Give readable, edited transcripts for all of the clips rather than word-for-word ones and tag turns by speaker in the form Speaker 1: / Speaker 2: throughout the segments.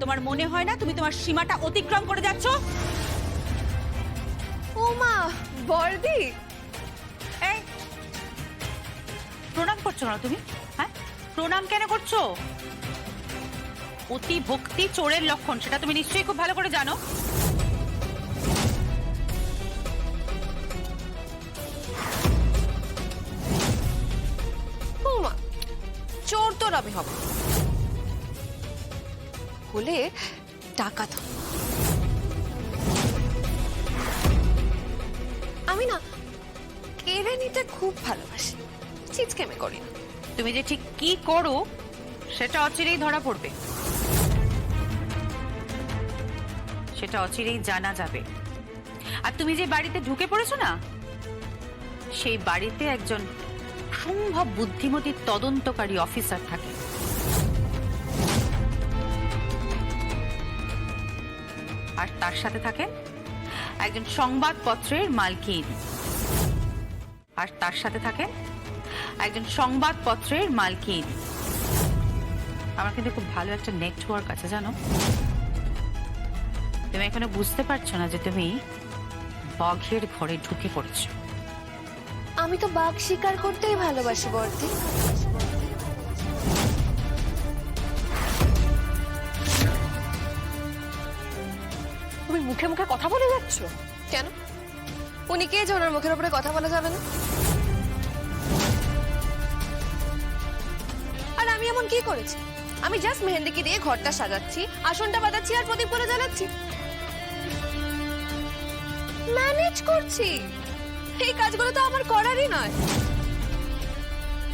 Speaker 1: তোমার মনে হয় না তুমি তোমার সীমাটা অতিক্রম করে যাচ্ছ?
Speaker 2: ও মা, বর্দি,
Speaker 1: এই প্রণাম করছো না তুমি? হ্যাঁ, প্রণাম কেন করছো? অতি ভক্তি চোরের লক্ষণ, সেটা তুমি নিশ্চয়ই খুব ভালো করে জানো।
Speaker 2: ও মা, চোর তোর আমি হব হলে ডাকাত হব। আমি না কেড়ে নিতে খুব ভালোবাসি, চিৎকেমে করি না।
Speaker 1: তুমি যে ঠিক কি করো সেটা অচিরেই ধরা পড়বে, সেটা অচিরেই জানা যাবে। আর তুমি যে বাড়িতে ঢুকে পড়েছো না, সেই বাড়িতে একজন সম্ভব বুদ্ধিমতী তদন্তকারী অফিসার থাকে। আর তার সাথে থাকেন একজন সংবাদপত্রের মালকিন। আর তার সাথে থাকেন একজন সংবাদপত্রের মালকিন। আমার কিন্তু খুব ভালো একটা নেটওয়ার্ক আছে জানো। তুমি এখনো বুঝতে পারছো না যে তুমি বাঘের ঘরে ঢুকে পড়েছো।
Speaker 2: আমি তো বাঘ শিকার করতেই ভালোবাসি বর্দি।
Speaker 3: তুমি মুখে মুখে কথা বলে যাচ্ছ
Speaker 2: কেন? উনি কে যে ওনার মুখের উপরে কথা বলা যাবে না? আর আমি এমন কি করেছি? আমি জাস্ট মেহেন্দিকে দিয়ে ঘরটা সাজাচ্ছি, আসনটা বাজাচ্ছি আর প্রদীপ করে জ্বালাচ্ছি, ম্যানেজ করছি। এই কাজগুলো তো আমার করারই নয়,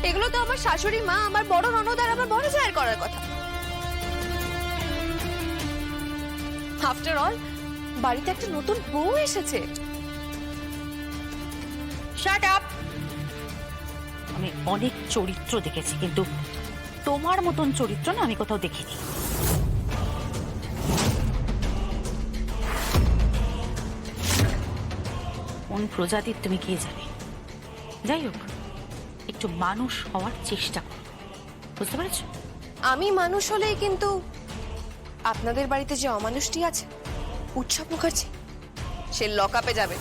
Speaker 2: এগুলো তো আমার শাশুড়ি মা, আমার বড় ননদ আর আমার বড় জায়ের করার কথা। আফটার অল বাড়িতে একটা নতুন বউ এসেছে।
Speaker 1: Shut up. আমি অনেক চরিত্র দেখেছি, কিন্তু তোমার মতন চরিত্র না আমি কোথাও দেখিনি। কোন প্রজাতির তুমি কে জানে। যাই হোক, একটু মানুষ হওয়ার চেষ্টা করো, বুঝতে পেরেছ?
Speaker 2: আমি মানুষ হলেই কিন্তু আপনাদের বাড়িতে যে অমানুষটি আছে, উৎসব মুখার্জি, সে লকআপে যাবে।